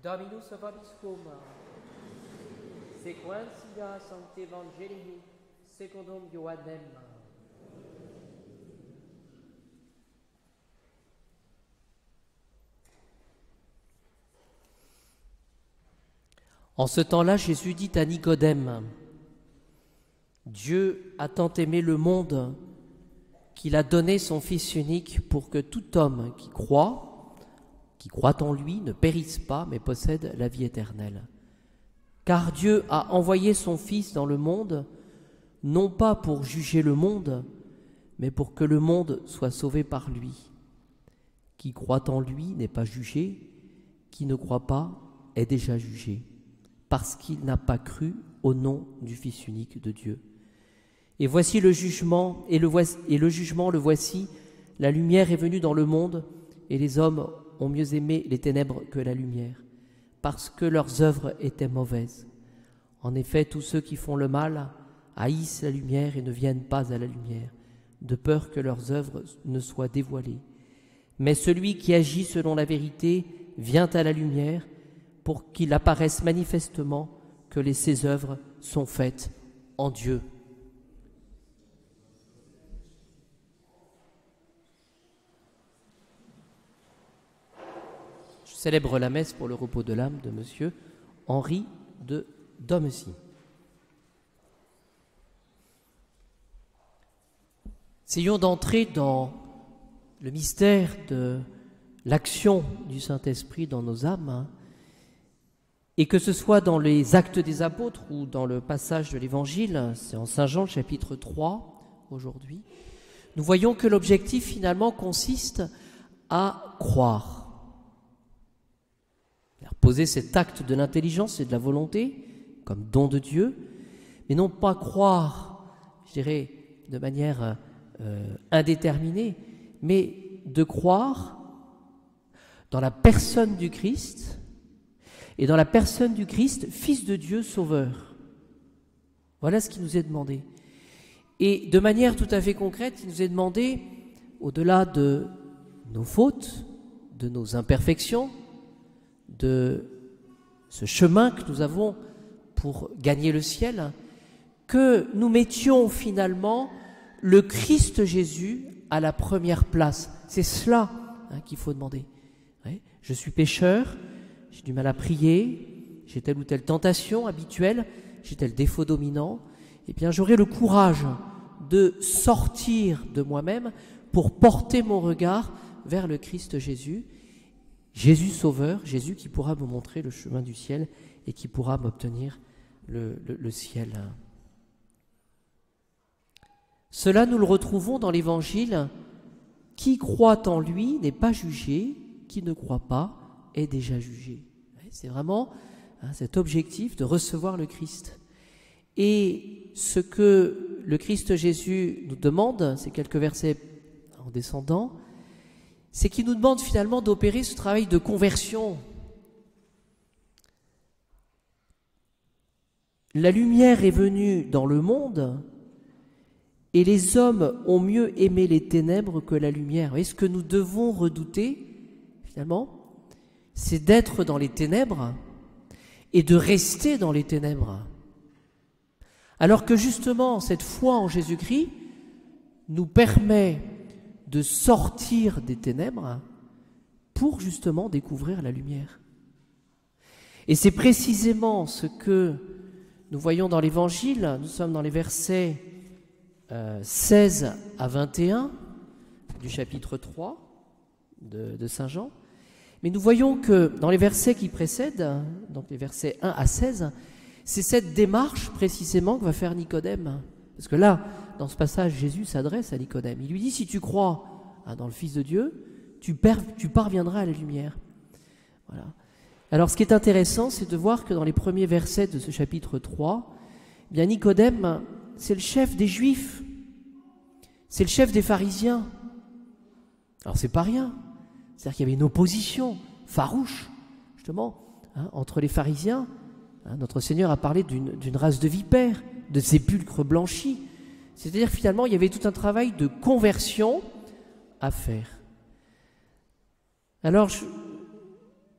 Dominus vobiscum, sequentia Sancti Evangelii secundum Ioannem. En ce temps-là, Jésus dit à Nicodème, « Dieu a tant aimé le monde qu'il a donné son Fils unique pour que tout homme qui croit en lui, ne périsse pas, mais possède la vie éternelle. Car Dieu a envoyé son Fils dans le monde, non pas pour juger le monde, mais pour que le monde soit sauvé par lui. Qui croit en lui n'est pas jugé, qui ne croit pas est déjà jugé, parce qu'il n'a pas cru au nom du Fils unique de Dieu. Et voici le jugement, et le jugement le voici, la lumière est venue dans le monde, et les hommes ont mieux aimé les ténèbres que la lumière, parce que leurs œuvres étaient mauvaises. En effet, tous ceux qui font le mal haïssent la lumière et ne viennent pas à la lumière, de peur que leurs œuvres ne soient dévoilées. Mais celui qui agit selon la vérité vient à la lumière, pour qu'il apparaisse manifestement que ses œuvres sont faites en Dieu. Je célèbre la messe pour le repos de l'âme de Monsieur Henri de Domessy. Essayons d'entrer dans le mystère de l'action du Saint-Esprit dans nos âmes, et que ce soit dans les Actes des Apôtres ou dans le passage de l'Évangile, c'est en Saint Jean chapitre 3 aujourd'hui, nous voyons que l'objectif finalement consiste à croire. Poser cet acte de l'intelligence et de la volonté comme don de Dieu, mais non pas croire, je dirais, de manière indéterminée, mais de croire dans la personne du Christ, et dans la personne du Christ, Fils de Dieu, Sauveur. Voilà ce qui nous est demandé. Et de manière tout à fait concrète, il nous est demandé, au-delà de nos fautes, de nos imperfections, de ce chemin que nous avons pour gagner le ciel, que nous mettions finalement le Christ Jésus à la première place. C'est cela qu'il faut demander. Ouais, je suis pécheur, j'ai du mal à prier, j'ai telle ou telle tentation habituelle, j'ai tel défaut dominant, eh bien j'aurai le courage de sortir de moi-même pour porter mon regard vers le Christ Jésus, Jésus Sauveur, Jésus qui pourra me montrer le chemin du ciel et qui pourra m'obtenir le ciel. Cela, nous le retrouvons dans l'Évangile. Qui croit en lui n'est pas jugé, qui ne croit pas est déjà jugé. C'est vraiment cet objectif de recevoir le Christ. Et ce que le Christ Jésus nous demande, ces quelques versets en descendant, c'est qu'il nous demande finalement d'opérer ce travail de conversion. La lumière est venue dans le monde et les hommes ont mieux aimé les ténèbres que la lumière. Et ce que nous devons redouter, finalement, c'est d'être dans les ténèbres et de rester dans les ténèbres. Alors que justement, cette foi en Jésus-Christ nous permet de sortir des ténèbres pour justement découvrir la lumière. Et c'est précisément ce que nous voyons dans l'Évangile. Nous sommes dans les versets 16 à 21 du chapitre 3 de Saint Jean. Mais nous voyons que dans les versets qui précèdent, donc les versets 1 à 16, c'est cette démarche précisément que va faire Nicodème. Parce que là, dans ce passage, Jésus s'adresse à Nicodème. Il lui dit, si tu crois dans le Fils de Dieu, tu parviendras à la lumière. Voilà. Alors ce qui est intéressant, c'est de voir que dans les premiers versets de ce chapitre 3, eh bien Nicodème, c'est le chef des Juifs, c'est le chef des pharisiens. Alors c'est pas rien, c'est-à-dire qu'il y avait une opposition farouche, justement, entre les pharisiens. Notre Seigneur a parlé d'une race de vipères, de sépulcres blanchis. C'est-à-dire finalement, il y avait tout un travail de conversion à faire. Alors,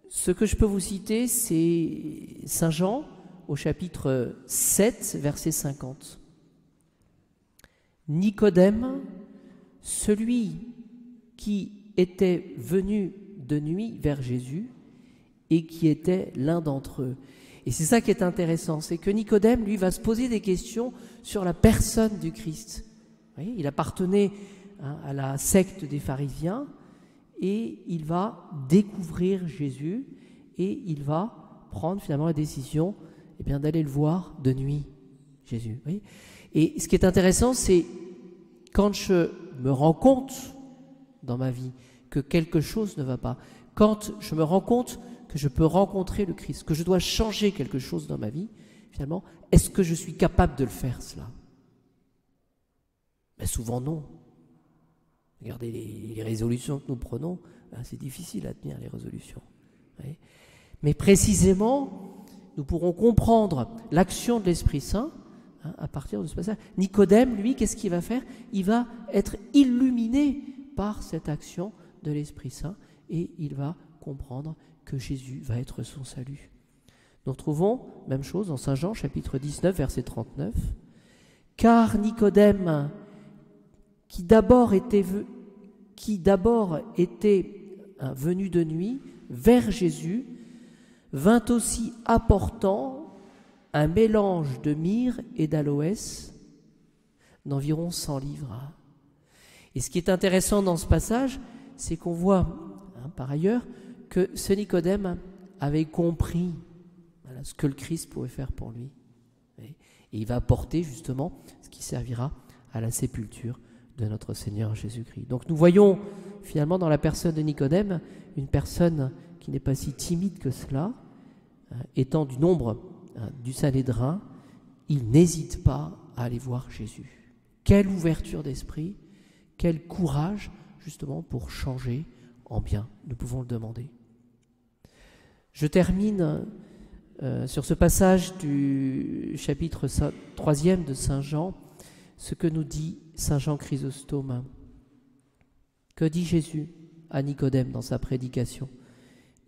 Ce que je peux vous citer, c'est Saint Jean au chapitre 7, verset 50. Nicodème, celui qui était venu de nuit vers Jésus et qui était l'un d'entre eux. Et c'est ça qui est intéressant, c'est que Nicodème, lui, va se poser des questions sur la personne du Christ. Vous voyez, il appartenait à la secte des pharisiens et il va découvrir Jésus et il va prendre finalement la décision d'aller le voir de nuit, Jésus. Vous voyez. Et ce qui est intéressant, c'est quand je me rends compte dans ma vie que quelque chose ne va pas, quand je me rends compte que je peux rencontrer le Christ, que je dois changer quelque chose dans ma vie, finalement, est-ce que je suis capable de le faire, cela? Ben souvent non. Regardez les résolutions que nous prenons, c'est difficile à tenir les résolutions. Oui. Mais précisément, nous pourrons comprendre l'action de l'Esprit Saint à partir de ce passage. Nicodème, lui, qu'est-ce qu'il va faire? Il va être illuminé par cette action de l'Esprit Saint et il va comprendre que Jésus va être son salut. Nous retrouvons même chose dans Saint Jean, chapitre 19, verset 39. « Car Nicodème, qui d'abord était venu de nuit vers Jésus, vint aussi apportant un mélange de myrrhe et d'aloès d'environ 100 livres. » Et ce qui est intéressant dans ce passage, c'est qu'on voit, par ailleurs, que ce Nicodème avait compris ce que le Christ pouvait faire pour lui. Et il va apporter justement ce qui servira à la sépulture de notre Seigneur Jésus-Christ. Donc nous voyons finalement dans la personne de Nicodème une personne qui n'est pas si timide que cela, étant du nombre du Sanhédrin, il n'hésite pas à aller voir Jésus. Quelle ouverture d'esprit, quel courage justement pour changer en bien, nous pouvons le demander. Je termine sur ce passage du chapitre 3 de Saint Jean, ce que nous dit Saint Jean Chrysostome. Que dit Jésus à Nicodème dans sa prédication?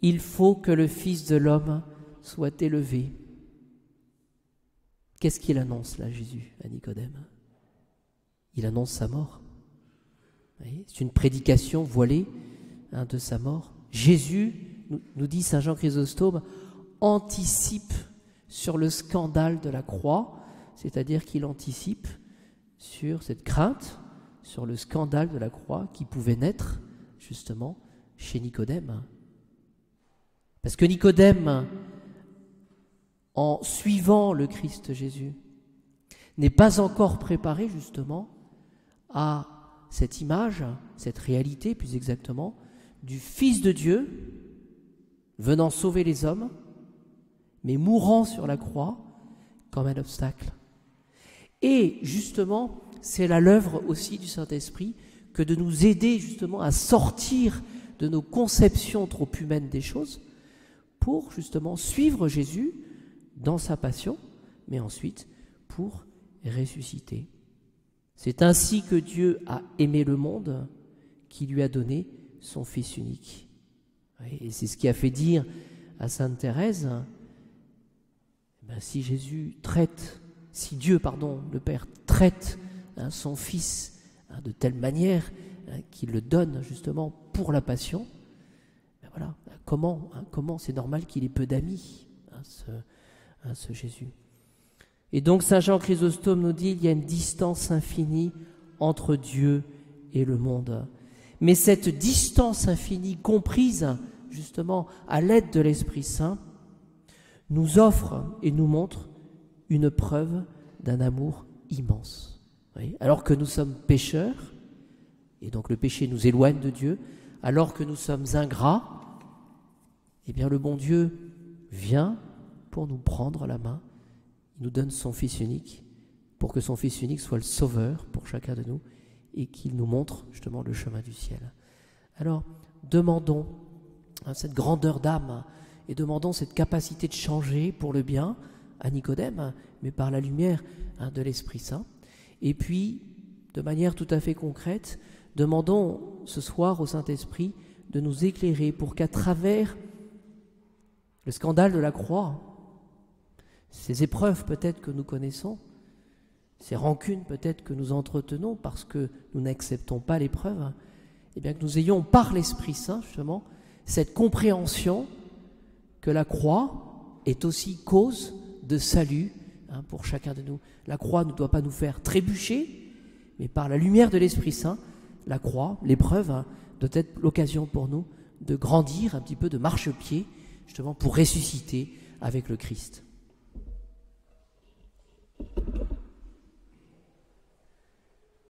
Il faut que le Fils de l'homme soit élevé. Qu'est-ce qu'il annonce là, Jésus, à Nicodème? Il annonce sa mort. C'est une prédication voilée de sa mort. Jésus, nous dit Saint Jean Chrysostome, anticipe sur le scandale de la croix, c'est-à-dire qu'il anticipe sur cette crainte, sur le scandale de la croix qui pouvait naître justement chez Nicodème. Parce que Nicodème, en suivant le Christ Jésus, n'est pas encore préparé justement à cette image, cette réalité plus exactement, du Fils de Dieu venant sauver les hommes, mais mourant sur la croix comme un obstacle. Et justement, c'est là l'œuvre aussi du Saint-Esprit que de nous aider justement à sortir de nos conceptions trop humaines des choses pour justement suivre Jésus dans sa passion, mais ensuite pour ressusciter. C'est ainsi que Dieu a aimé le monde, qui lui a donné son Fils unique. Et c'est ce qui a fait dire à Sainte Thérèse, si Dieu, le Père, traite son Fils de telle manière qu'il le donne justement pour la passion, comment c'est normal qu'il ait peu d'amis, ce Jésus. Et donc Saint Jean Chrysostome nous dit, il y a une distance infinie entre Dieu et le monde. Mais cette distance infinie, comprise justement à l'aide de l'Esprit Saint, nous offre et nous montre une preuve d'un amour immense. Oui, alors que nous sommes pécheurs, et donc le péché nous éloigne de Dieu, alors que nous sommes ingrats, eh bien le bon Dieu vient pour nous prendre la main. Il nous donne son Fils unique pour que son Fils unique soit le sauveur pour chacun de nous et qu'il nous montre justement le chemin du ciel. Alors, demandons cette grandeur d'âme et demandons cette capacité de changer pour le bien à Nicodème, mais par la lumière de l'Esprit Saint. Et puis, de manière tout à fait concrète, demandons ce soir au Saint-Esprit de nous éclairer pour qu'à travers le scandale de la croix, ces épreuves peut-être que nous connaissons, ces rancunes peut-être que nous entretenons parce que nous n'acceptons pas l'épreuve, eh bien que nous ayons par l'Esprit Saint justement cette compréhension que la croix est aussi cause de salut pour chacun de nous. La croix ne doit pas nous faire trébucher, mais par la lumière de l'Esprit Saint, la croix, l'épreuve, doit être l'occasion pour nous de grandir un petit peu, de marchepied, justement pour ressusciter avec le Christ.